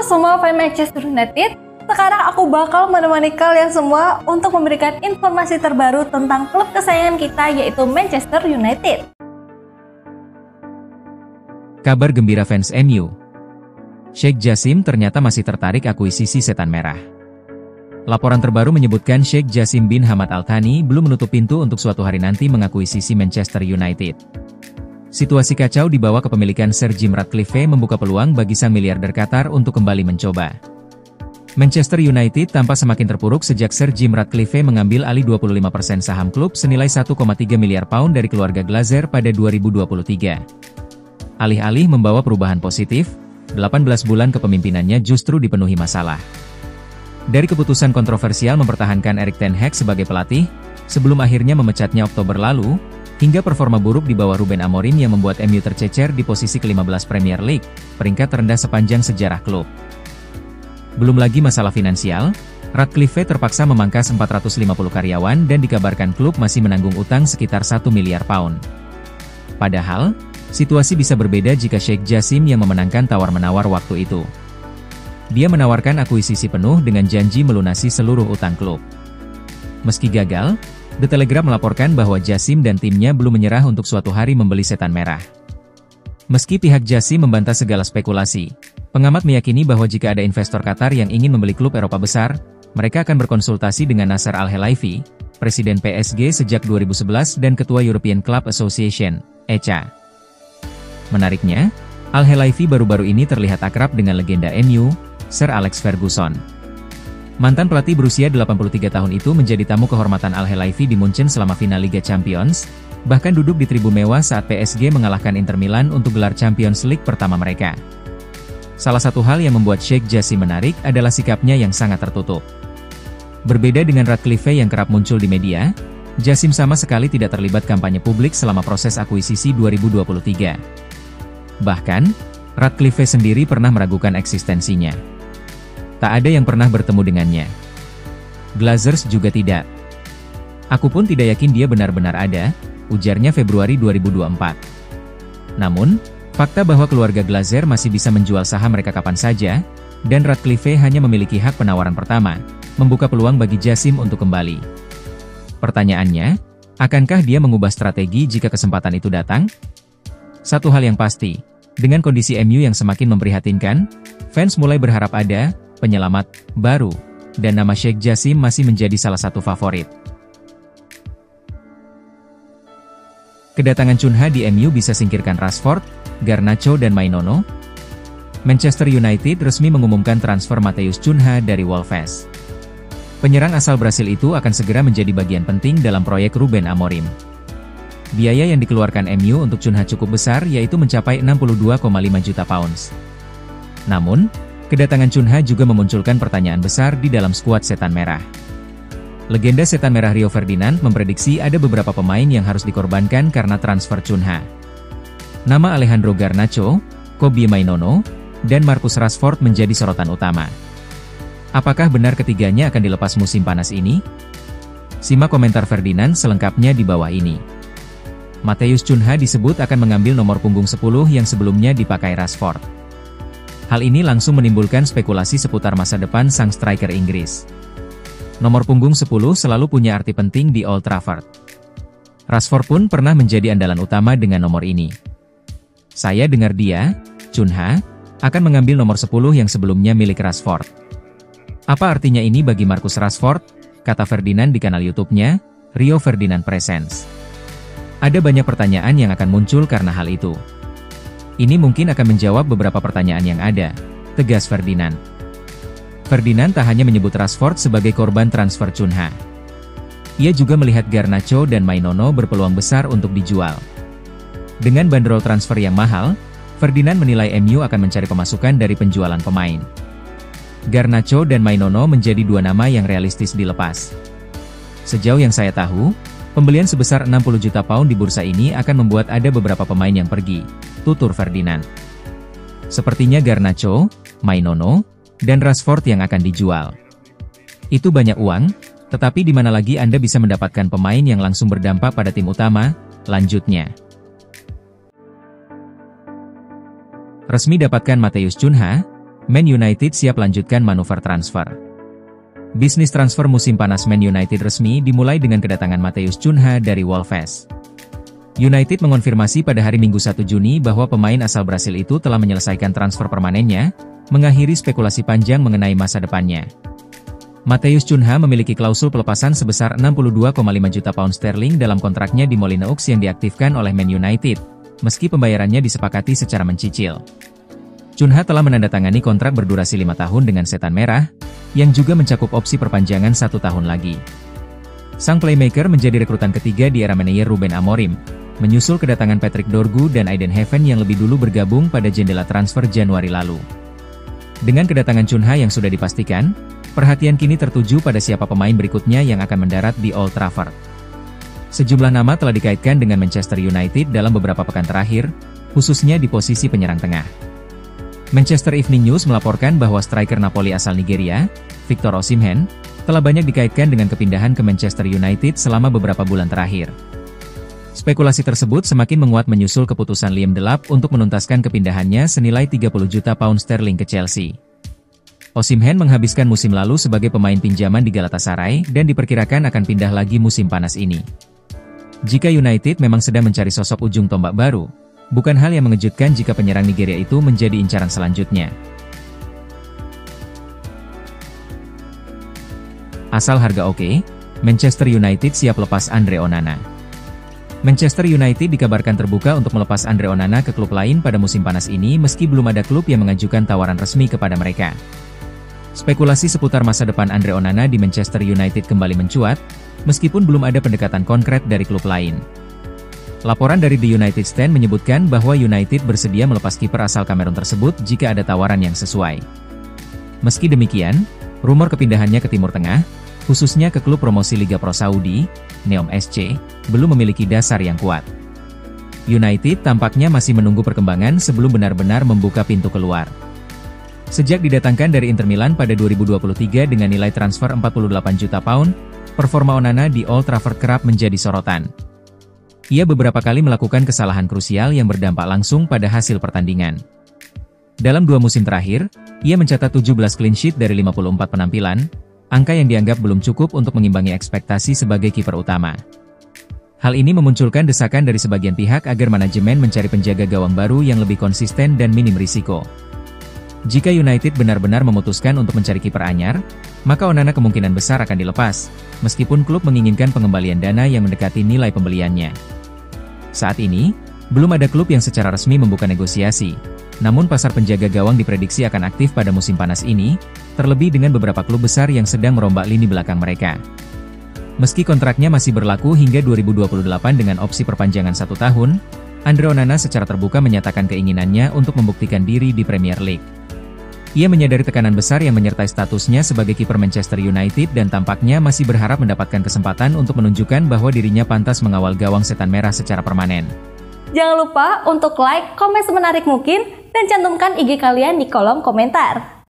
semua fans Manchester United, sekarang aku bakal menemani kalian semua untuk memberikan informasi terbaru tentang klub kesayangan kita yaitu Manchester United. Kabar gembira fans MU. Sheikh Jassim ternyata masih tertarik akuisisi Setan Merah. Laporan terbaru menyebutkan Sheikh Jassim bin Hamad Al Thani belum menutup pintu untuk suatu hari nanti mengakuisisi Manchester United. Situasi kacau di bawah kepemilikan Sir Jim Ratcliffe membuka peluang bagi sang miliarder Qatar untuk kembali mencoba. Manchester United tampak semakin terpuruk sejak Sir Jim Ratcliffe mengambil alih 25% saham klub senilai 1,3 miliar pound dari keluarga Glazer pada 2023. Alih-alih membawa perubahan positif, 18 bulan kepemimpinannya justru dipenuhi masalah. Dari keputusan kontroversial mempertahankan Erik ten Hag sebagai pelatih, sebelum akhirnya memecatnya Oktober lalu, hingga performa buruk di bawah Ruben Amorim yang membuat MU tercecer di posisi ke-15 Premier League, peringkat terendah sepanjang sejarah klub. Belum lagi masalah finansial, Ratcliffe terpaksa memangkas 450 karyawan dan dikabarkan klub masih menanggung utang sekitar 1 miliar pound. Padahal, situasi bisa berbeda jika Sheikh Jassim yang memenangkan tawar-menawar waktu itu. Dia menawarkan akuisisi penuh dengan janji melunasi seluruh utang klub. Meski gagal, The Telegraph melaporkan bahwa Jassim dan timnya belum menyerah untuk suatu hari membeli Setan Merah. Meski pihak Jassim membantah segala spekulasi, pengamat meyakini bahwa jika ada investor Qatar yang ingin membeli klub Eropa besar, mereka akan berkonsultasi dengan Nasser Al-Khelaifi, Presiden PSG sejak 2011 dan Ketua European Club Association, ECA. Menariknya, Al-Khelaifi baru-baru ini terlihat akrab dengan legenda MU, Sir Alex Ferguson. Mantan pelatih berusia 83 tahun itu menjadi tamu kehormatan Al-Khelaifi di Munchen selama final Liga Champions, bahkan duduk di tribun mewah saat PSG mengalahkan Inter Milan untuk gelar Champions League pertama mereka. Salah satu hal yang membuat Sheikh Jassim menarik adalah sikapnya yang sangat tertutup. Berbeda dengan Ratcliffe yang kerap muncul di media, Jassim sama sekali tidak terlibat kampanye publik selama proses akuisisi 2023. Bahkan, Ratcliffe sendiri pernah meragukan eksistensinya. Tak ada yang pernah bertemu dengannya. Glazers juga tidak. Aku pun tidak yakin dia benar-benar ada, ujarnya Februari 2024. Namun, fakta bahwa keluarga Glazer masih bisa menjual saham mereka kapan saja, dan Ratcliffe hanya memiliki hak penawaran pertama, membuka peluang bagi Jassim untuk kembali. Pertanyaannya, akankah dia mengubah strategi jika kesempatan itu datang? Satu hal yang pasti, dengan kondisi MU yang semakin memprihatinkan, fans mulai berharap ada penyelamat baru, dan nama Sheikh Jassim masih menjadi salah satu favorit. Kedatangan Cunha di MU bisa singkirkan Rashford, Garnacho dan Mainono. Manchester United resmi mengumumkan transfer Matheus Cunha dari Wolves. Penyerang asal Brasil itu akan segera menjadi bagian penting dalam proyek Ruben Amorim. Biaya yang dikeluarkan MU untuk Cunha cukup besar yaitu mencapai 62,5 juta pounds. Namun, kedatangan Cunha juga memunculkan pertanyaan besar di dalam skuad Setan Merah. Legenda Setan Merah Rio Ferdinand memprediksi ada beberapa pemain yang harus dikorbankan karena transfer Cunha. Nama Alejandro Garnacho, Kobbie Mainono, dan Marcus Rashford menjadi sorotan utama. Apakah benar ketiganya akan dilepas musim panas ini? Simak komentar Ferdinand selengkapnya di bawah ini. Matheus Cunha disebut akan mengambil nomor punggung 10 yang sebelumnya dipakai Rashford. Hal ini langsung menimbulkan spekulasi seputar masa depan sang striker Inggris. Nomor punggung 10 selalu punya arti penting di Old Trafford. Rashford pun pernah menjadi andalan utama dengan nomor ini. Saya dengar dia, Cunha, akan mengambil nomor 10 yang sebelumnya milik Rashford. Apa artinya ini bagi Marcus Rashford? Kata Ferdinand di kanal YouTube-nya, Rio Ferdinand Presents. Ada banyak pertanyaan yang akan muncul karena hal itu. Ini mungkin akan menjawab beberapa pertanyaan yang ada, tegas Ferdinand. Ferdinand tak hanya menyebut Rashford sebagai korban transfer Cunha. Ia juga melihat Garnacho dan Mainono berpeluang besar untuk dijual. Dengan bandrol transfer yang mahal, Ferdinand menilai MU akan mencari pemasukan dari penjualan pemain. Garnacho dan Mainono menjadi dua nama yang realistis dilepas. Sejauh yang saya tahu, pembelian sebesar 60 juta pound di bursa ini akan membuat ada beberapa pemain yang pergi, tutur Ferdinand. Sepertinya Garnacho, Mainono, dan Rashford yang akan dijual. Itu banyak uang, tetapi di mana lagi Anda bisa mendapatkan pemain yang langsung berdampak pada tim utama, lanjutnya. Resmi dapatkan Matheus Cunha, Man United siap lanjutkan manuver transfer. Bisnis transfer musim panas Man United resmi dimulai dengan kedatangan Matheus Cunha dari Wolves. United mengonfirmasi pada hari Minggu 1 Juni bahwa pemain asal Brasil itu telah menyelesaikan transfer permanennya, mengakhiri spekulasi panjang mengenai masa depannya. Matheus Cunha memiliki klausul pelepasan sebesar 62,5 juta pound sterling dalam kontraknya di Molineux yang diaktifkan oleh Man United, meski pembayarannya disepakati secara mencicil. Cunha telah menandatangani kontrak berdurasi 5 tahun dengan Setan Merah, yang juga mencakup opsi perpanjangan 1 tahun lagi. Sang playmaker menjadi rekrutan ketiga di era manajer Ruben Amorim, menyusul kedatangan Patrick Dorgu dan Aiden Heaven yang lebih dulu bergabung pada jendela transfer Januari lalu. Dengan kedatangan Cunha yang sudah dipastikan, perhatian kini tertuju pada siapa pemain berikutnya yang akan mendarat di Old Trafford. Sejumlah nama telah dikaitkan dengan Manchester United dalam beberapa pekan terakhir, khususnya di posisi penyerang tengah. Manchester Evening News melaporkan bahwa striker Napoli asal Nigeria, Victor Osimhen, telah banyak dikaitkan dengan kepindahan ke Manchester United selama beberapa bulan terakhir. Spekulasi tersebut semakin menguat menyusul keputusan Liam Delap untuk menuntaskan kepindahannya senilai 30 juta pound sterling ke Chelsea. Osimhen menghabiskan musim lalu sebagai pemain pinjaman di Galatasaray dan diperkirakan akan pindah lagi musim panas ini. Jika United memang sedang mencari sosok ujung tombak baru, bukan hal yang mengejutkan jika penyerang Nigeria itu menjadi incaran selanjutnya. Asal harga oke, Manchester United siap lepas Andre Onana. Manchester United dikabarkan terbuka untuk melepas Andre Onana ke klub lain pada musim panas ini meski belum ada klub yang mengajukan tawaran resmi kepada mereka. Spekulasi seputar masa depan Andre Onana di Manchester United kembali mencuat, meskipun belum ada pendekatan konkret dari klub lain. Laporan dari The United Stand menyebutkan bahwa United bersedia melepas kiper asal Kamerun tersebut jika ada tawaran yang sesuai. Meski demikian, rumor kepindahannya ke Timur Tengah, khususnya ke klub promosi Liga Pro Saudi, Neom SC, belum memiliki dasar yang kuat. United tampaknya masih menunggu perkembangan sebelum benar-benar membuka pintu keluar. Sejak didatangkan dari Inter Milan pada 2023 dengan nilai transfer 48 juta pound, performa Onana di Old Trafford kerap menjadi sorotan. Ia beberapa kali melakukan kesalahan krusial yang berdampak langsung pada hasil pertandingan. Dalam 2 musim terakhir, ia mencatat 17 clean sheet dari 54 penampilan, angka yang dianggap belum cukup untuk mengimbangi ekspektasi sebagai kiper utama. Hal ini memunculkan desakan dari sebagian pihak agar manajemen mencari penjaga gawang baru yang lebih konsisten dan minim risiko. Jika United benar-benar memutuskan untuk mencari kiper anyar, maka Onana kemungkinan besar akan dilepas, meskipun klub menginginkan pengembalian dana yang mendekati nilai pembeliannya. Saat ini, belum ada klub yang secara resmi membuka negosiasi, namun pasar penjaga gawang diprediksi akan aktif pada musim panas ini, terlebih dengan beberapa klub besar yang sedang merombak lini belakang mereka. Meski kontraknya masih berlaku hingga 2028 dengan opsi perpanjangan 1 tahun, Andre Onana secara terbuka menyatakan keinginannya untuk membuktikan diri di Premier League. Ia menyadari tekanan besar yang menyertai statusnya sebagai kiper Manchester United dan tampaknya masih berharap mendapatkan kesempatan untuk menunjukkan bahwa dirinya pantas mengawal gawang Setan Merah secara permanen. Jangan lupa untuk like, komen semenarik mungkin, dan cantumkan IG kalian di kolom komentar.